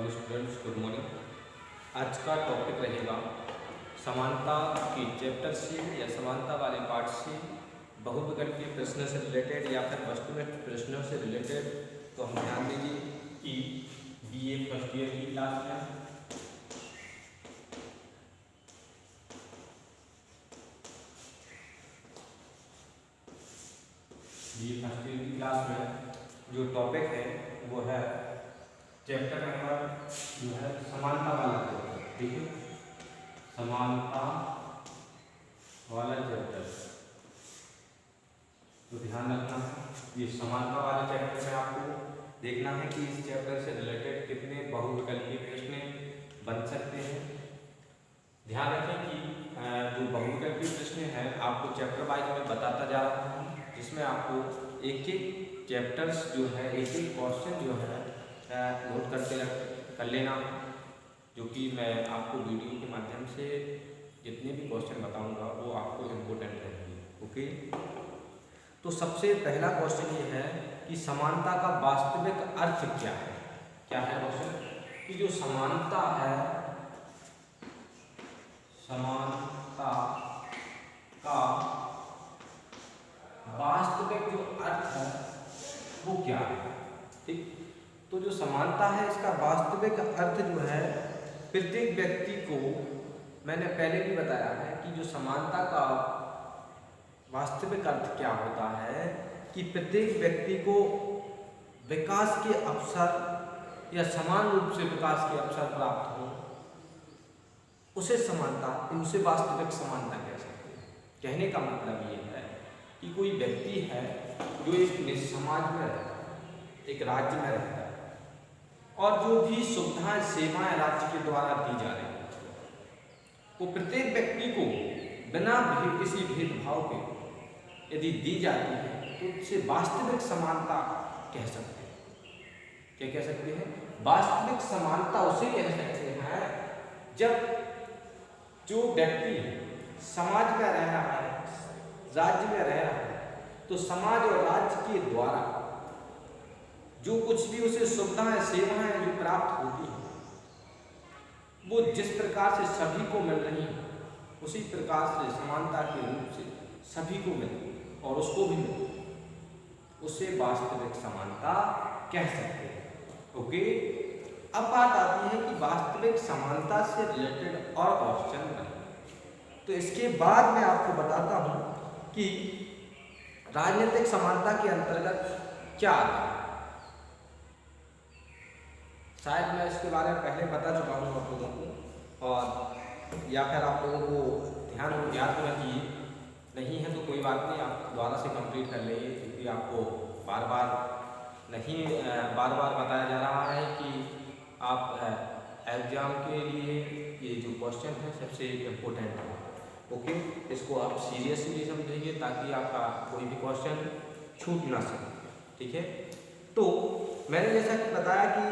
All students good morning. आज का topic रहेगा समानता की चैप्टर से या समानता वाले पार्ट से बहुविकल्पीय प्रश्नों से रिलेटेड या फिर वस्तुनिष्ठ प्रश्नों से रिलेटेड। तो हम ध्यान दीजिए कि बीए फर्स्ट ईयर की क्लास में जो टॉपिक है वो है चैप्टर नंबर जो है समानता वाला चैप्टर। ठीक है, समानता वाला चैप्टर। तो ध्यान रखना है ये समानता वाले चैप्टर में आपको देखना है कि इस चैप्टर से रिलेटेड कितने बहुविकल्पीय प्रश्न बन सकते हैं। ध्यान रखें कि जो बहुविकल्पीय प्रश्न हैं आपको चैप्टर वाइज में बताता जा रहा हूँ, जिसमें आपको एक एक चैप्टर्स जो है एक एक क्वेश्चन जो है नोट कर लेना, जो कि मैं आपको वीडियो के माध्यम से जितने भी क्वेश्चन बताऊंगा वो आपको इम्पोर्टेंट रहेंगे। ओके, तो सबसे पहला क्वेश्चन ये है कि समानता का वास्तविक अर्थ क्या है। क्या है क्वेश्चन कि जो समानता है, समानता का वास्तविक जो अर्थ है वो क्या है। ठीक, तो जो समानता है इसका वास्तविक अर्थ जो है प्रत्येक व्यक्ति को, मैंने पहले भी बताया है कि जो समानता का वास्तविक अर्थ क्या होता है कि प्रत्येक व्यक्ति को विकास के अवसर या समान रूप से विकास के अवसर प्राप्त हो, उसे समानता, उसे वास्तविक समानता कह सकते हैं। कहने का मतलब ये है कि कोई व्यक्ति है जो एक समाज में रहता है, एक राज्य में रहता है, और जो भी सुविधाएं सेवाएं राज्य के द्वारा दी जा रही हैं वो प्रत्येक व्यक्ति को बिना किसी भेदभाव के यदि दी जाती है तो उसे वास्तविक समानता कह सकते हैं। क्या कह सकते हैं? वास्तविक समानता उसे कह सकते हैं जब जो व्यक्ति समाज में रह रहा है, राज्य में रह रहा है, तो समाज और राज्य के द्वारा जो कुछ भी उसे सुविधाएं सेवाएं जो प्राप्त होती हैं वो जिस प्रकार से सभी को मिल रही है उसी प्रकार से समानता के रूप से सभी को मिले और उसको भी मिले, उसे वास्तविक समानता कह सकते हैं। ओके, अब बात आती है कि वास्तविक समानता से रिलेटेड और क्वेश्चन बने, तो इसके बाद मैं आपको बताता हूं कि राजनीतिक समानता के अंतर्गत क्या आता है। शायद मैं इसके बारे में पहले बता चुका हूँ आप लोगों को, और या फिर आप लोगों को ध्यान याद होना चाहिए, नहीं है तो कोई बात नहीं, आप दोबारा से कंप्लीट कर लेंगे, क्योंकि आपको बार बार बताया जा रहा है कि आप एग्जाम के लिए ये जो क्वेश्चन है सबसे इम्पोर्टेंट है। ओके, इसको आप सीरियसली समझिए ताकि आपका कोई भी क्वेश्चन छूट ना सके। ठीक है, तो मैंने जैसा कि बताया कि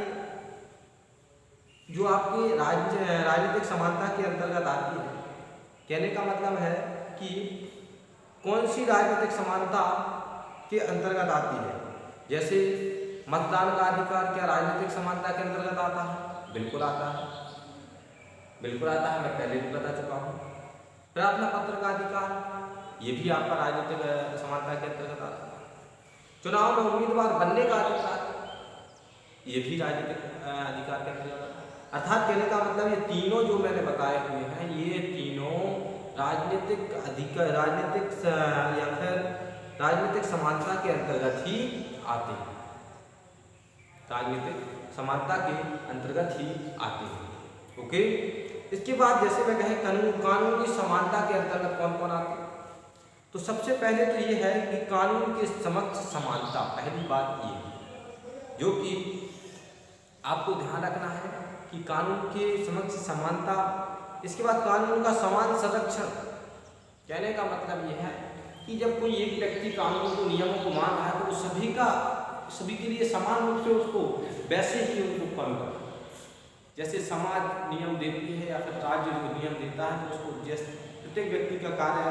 जो आपकी राजनीतिक समानता के अंतर्गत आती है, कहने का मतलब है कि कौन सी राजनीतिक समानता के अंतर्गत आती है। जैसे मतदान का अधिकार क्या राजनीतिक समानता के अंतर्गत आता है? बिल्कुल आता है, बिल्कुल आता है, मैं पहले भी बता चुका हूँ। प्रार्थना पत्र का अधिकार ये भी आपका राजनीतिक समानता के अंतर्गत आता है। चुनाव में उम्मीदवार बनने का अधिकार ये भी राजनीतिक अधिकार के अंतर्गत आता है। अर्थात कहने का मतलब ये तीनों जो मैंने बताए हुए हैं ये तीनों राजनीतिक अधिकार, राजनीतिक या फिर राजनीतिक समानता के अंतर्गत ही आते हैं, राजनीतिक समानता के अंतर्गत ही आते हैं। ओके, इसके बाद जैसे मैं कहें कानूनी समानता के अंतर्गत कौन कौन आते हैं, तो सबसे पहले तो ये है कि कानून के समक्ष समानता। पहली बात ये है जो कि आपको ध्यान रखना है कि कानून के समक्ष समानता। इसके बाद कानून का समान संरक्षण। कहने का मतलब यह है कि जब कोई एक व्यक्ति कानून को, नियमों को मान रहा है तो वो सभी के लिए समान रूप से उसको वैसे ही उनको फॉलो करना। जैसे समाज नियम देती है या फिर राज्य जो नियम देता है तो उसको जैसे प्रत्येक व्यक्ति का कार्य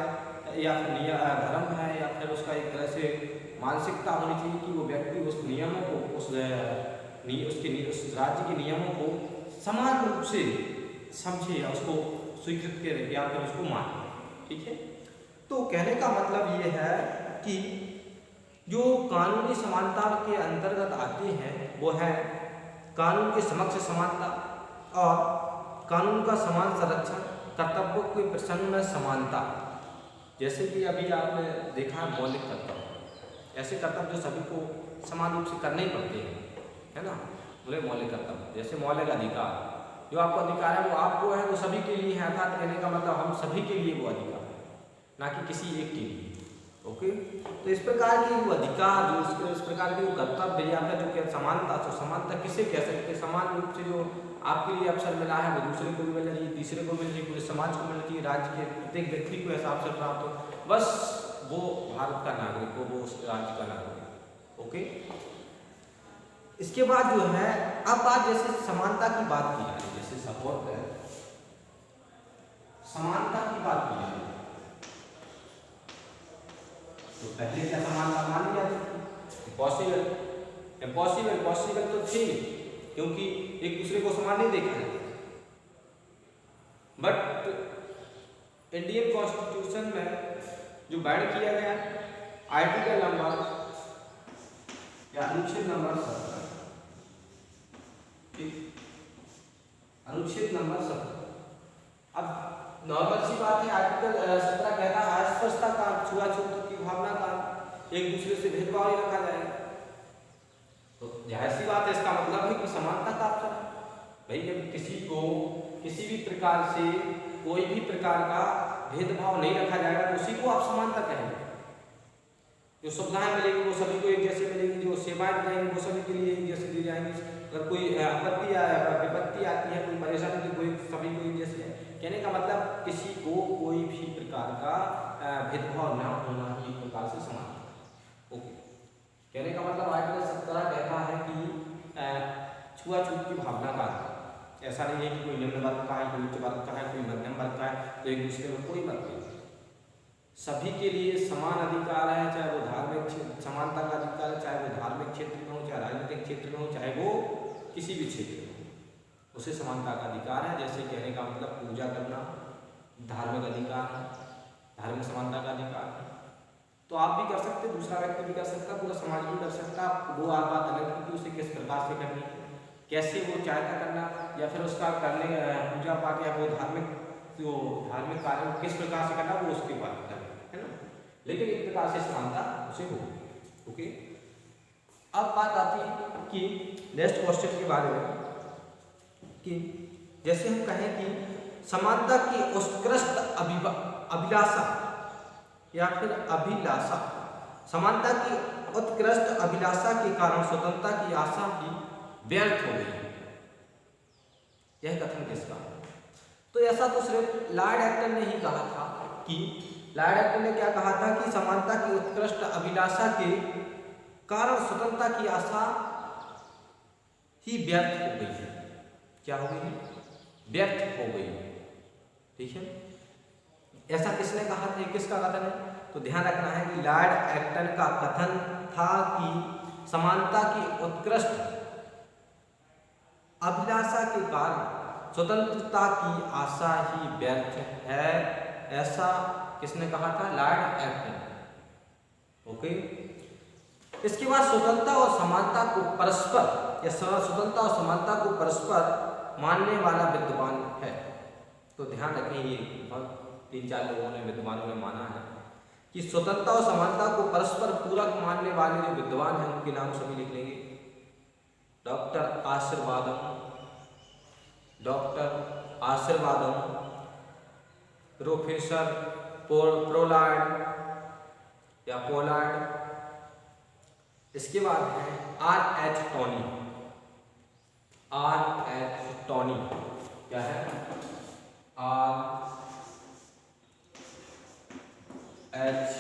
या फिर धर्म है या फिर उसका एक तरह से मानसिकता होनी चाहिए कि वो व्यक्ति उस नियमों को, उस उस राज्य के नियमों को समान रूप से समझे या उसको स्वीकृत करे या फिर उसको माने। ठीक है, तो कहने का मतलब ये है कि जो कानूनी समानता के अंतर्गत आते हैं वो है कानून के समक्ष समानता और कानून का समान संरक्षण, कर्तव्यों के प्रसंग में समानता। जैसे कि अभी आपने देखा मौलिक कर्तव्य, ऐसे कर्तव्य जो सभी को समान रूप से करने ही पड़ते हैं, है ना, बोले मौलिक कर्तव्य। जैसे मौलिक अधिकार, जो आपको अधिकार है वो आपको है, वो सभी के लिए है, अर्थात कहने का मतलब हम सभी के लिए वो अधिकार है, ना कि किसी एक के लिए। ओके, तो इस प्रकार की वो अधिकार, जो इस प्रकार की वो कर्तव्य या फिर जो क्या समानता, तो समानता किसे कह सकते हैं? समान रूप से जो आपके लिए अवसर मिला है वो दूसरे को भी मिलना चाहिए, तीसरे को मिलना चाहिए, पूरे समाज को मिलना चाहिए, राज्य के प्रत्येक व्यक्ति को ऐसा अवसर प्राप्त हो, बस वो भारत का नागरिक हो, वो उस राज्य का नागरिक। ओके, इसके बाद जो है अब बात जैसे समानता की बात की जाए, जैसे सपोर्ट है समानता की बात की जाए तो पहले क्या समानता मानी जाती थी? पॉसिबल तो थी, क्योंकि एक दूसरे को समान नहीं देखा जाता। बट इंडियन कॉन्स्टिट्यूशन में जो बैन किया गया आर्टिकल नंबर या अनुच्छेद नंबर 17, अनुच्छेद नंबर 17। अब नॉर्मल सी बात है, आर्टिकल 17 कहता है अस्पृश्यता का, छुआछूत की भावना का, एक दूसरे से भेदभाव नहीं रखा जाएगा। तो जाहिर सी बात है, इसका मतलब है कि समानता का अवसर है। भाई जब किसी को किसी भी प्रकार से कोई भी प्रकार का भेदभाव नहीं रखा जाएगा तो उसी को आप समानता कहेंगे। जो सुविधाएं मिलेगी वो सभी को एक जैसे मिलेगी, जो सेवाएं दी जाएंगी वो सभी के लिए एक जैसे दी जाएंगी। अगर कोई आपत्ति विपत्ति आती है, कोई परेशानी तो कोई सभी को एक जैसे है। कहने का मतलब किसी को कोई भी प्रकार का भेदभाव न होना ही एक प्रकार से समानता। ओके, कहने का मतलब आर्टिकल 17 कहता है कि छुआछूत की भावना का ऐसा नहीं है कि कोई निम्न वर्ग का है, कोई उच्च वर्ग का है, कोई मध्यम वर्ग का है, तो एक दूसरे में कोई मत नहीं। सभी के लिए समान अधिकार है, चाहे वो धार्मिक समानता का अधिकार है, चाहे वो धार्मिक क्षेत्र में हो, चाहे राजनीतिक क्षेत्र में हो, चाहे वो किसी भी क्षेत्र में हो, उसे समानता का अधिकार है। जैसे कहने का मतलब पूजा करना धार्मिक अधिकार है, धार्मिक समानता का अधिकार है, तो आप भी कर सकते, दूसरा व्यक्ति भी कर सकता, पूरा समाज भी कर सकता। वो आप बात अलग है कि उसे किस प्रकार से करनी है, कैसे वो चाहता करना, या फिर उसका करने पूजा पाठ या वो धार्मिक कार्य किस प्रकार से करना, वो उसके बात है ना, लेकिन एक प्रकार से समानता उसे हो। ओके, अब बात आती है कि नेक्स्ट क्वेश्चन के बारे में कि जैसे हम कहें कि समानता की उत्कृष्ट अभिलाषा या फिर अभिलाषा, समानता की उत्कृष्ट अभिलाषा के कारण स्वतंत्रता की आशा भी व्यर्थ हो गई। यह कथन किसका? तो ऐसा तो सिर्फ लॉर्ड एक्टन ने ही कहा था कि लॉर्ड एक्टन ने क्या कहा था कि समानता की उत्कृष्ट अभिलाषा के कारण स्वतंत्रता की आशा ही व्यर्थ हो गई है। क्या हो गई है? व्यर्थ हो गई। ठीक है, ऐसा किसने कहा था? किसका कथन है? तो ध्यान रखना है कि लॉर्ड एक्टन का कथन था कि समानता की उत्कृष्ट अभिलाषा के कारण स्वतंत्रता की आशा ही व्यर्थ है। ऐसा किसने कहा था? Lord Acton. ओके, इसके बाद स्वतंत्रता और समानता को परस्पर या स्वतंत्रता और समानता को परस्पर मानने वाला विद्वान है। तो ध्यान रखें, ये 3-4 लोगों ने, विद्वानों ने माना है कि स्वतंत्रता और समानता को परस्पर पूरक मानने वाले जो विद्वान हैं उनके नाम सभी लिख लेंगे। डॉक्टर आशीर्वादम, प्रोफेसर पोलार्ड या पोलार्ड। इसके बाद है R.H. टॉनी। क्या है? R.H.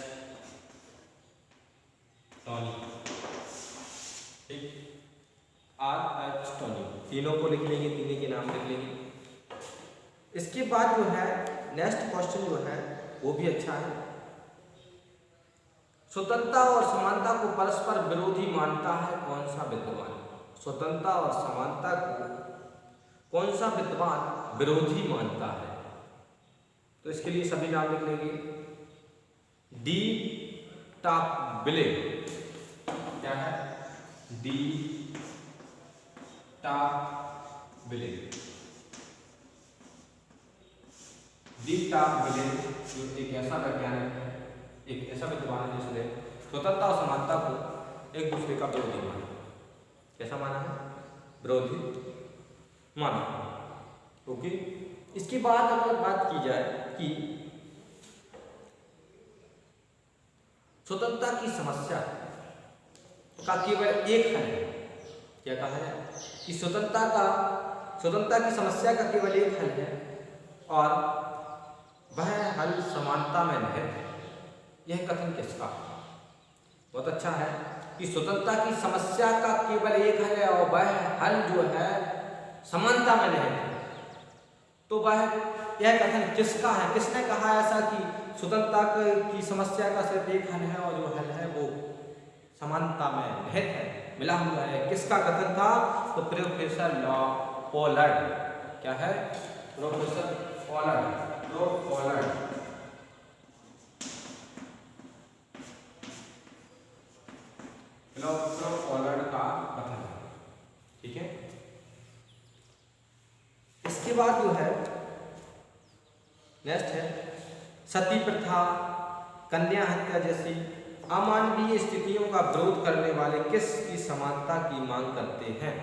टॉनी। ठीक, R.H. टॉनी, तीनों को लिख लेंगे, तीनों के नाम लिख लेंगे। इसके बाद जो है नेक्स्ट क्वेश्चन जो है वो भी अच्छा है। स्वतंत्रता और समानता को परस्पर विरोधी मानता है कौन सा विद्वान? स्वतंत्रता और समानता को कौन सा विद्वान विरोधी मानता है? तो इसके लिए सभी नाम लिख लेंगे। डी टॉपविले, क्या है? डी टॉपविले। डी टॉपविले जो एक ऐसा वैज्ञानिक है, एक ऐसा विद्वान है जिसने स्वतंत्रता और समानता को एक दूसरे का विरोधी माना। कैसा माना है? विरोधी माना। ओके, इसके बाद अगर बात की जाए कि स्वतंत्रता की समस्या का केवल एक हल है। क्या कहा जाए कि स्वतंत्रता की समस्या का केवल एक हल है और वह हल समानता में निहित है। यह कथन किसका? बहुत अच्छा है कि स्वतंत्रता की समस्या का केवल एक हल है और वह हल जो है समानता में निहित है। तो वह यह कथन किसका है? किसने कहा ऐसा कि स्वतंत्रता की समस्या का सिर्फ एक हल है और जो हल है वो समानता में निहित है, मिला हुआ है? किसका कथन था? तो प्रोफेसर पोलैंड। क्या है? Professor Poland. पोलैंड का कथन है। ठीक है, इसके बाद जो है नेक्स्ट है सती प्रथा, कन्या हत्या जैसी अमानवीय स्थितियों का विरोध करने वाले किस की समानता की मांग करते हैं?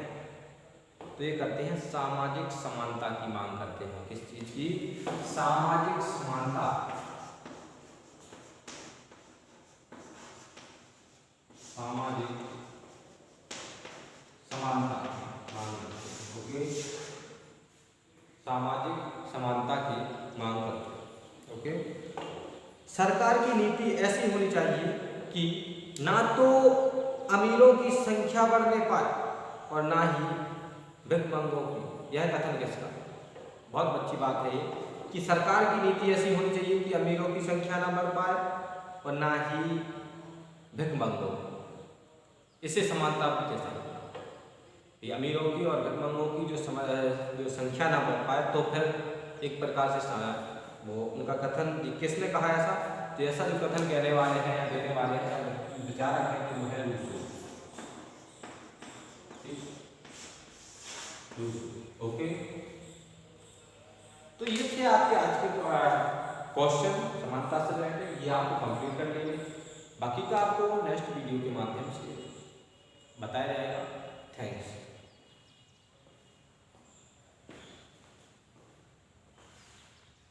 तो ये करते हैं सामाजिक समानता की मांग करते हैं। किस चीज की? सामाजिक समानता। सामाजिक समानता मांग करते हैं। ओके, सामाजिक समानता की मांग करते हैं। ओके, सरकार की नीति ऐसी होनी चाहिए कि ना तो अमीरों की संख्या बढ़ने पाए और ना ही भिखमंगों की। यह कथन किसका? बहुत अच्छी बात है ये कि सरकार की नीति ऐसी होनी चाहिए कि अमीरों की संख्या ना बढ़ पाए और ना ही भिखमंगों। इससे समानता कैसे? अमीरों की और भिखमंगों की जो संख्या ना बढ़ पाए तो फिर एक प्रकार से वो उनका कथन किसने कहा ऐसा? तो ऐसा जो कथन कहने वाले हैं या देने वाले हैं विचारक है कि वो है रूसो। ओके, तो ये थे आपके आज के क्वेश्चन समानता से रिलेटेड। ये आपको कंप्लीट कर लेंगे, बाकी का आपको नेक्स्ट वीडियो के माध्यम से बताया जाएगा।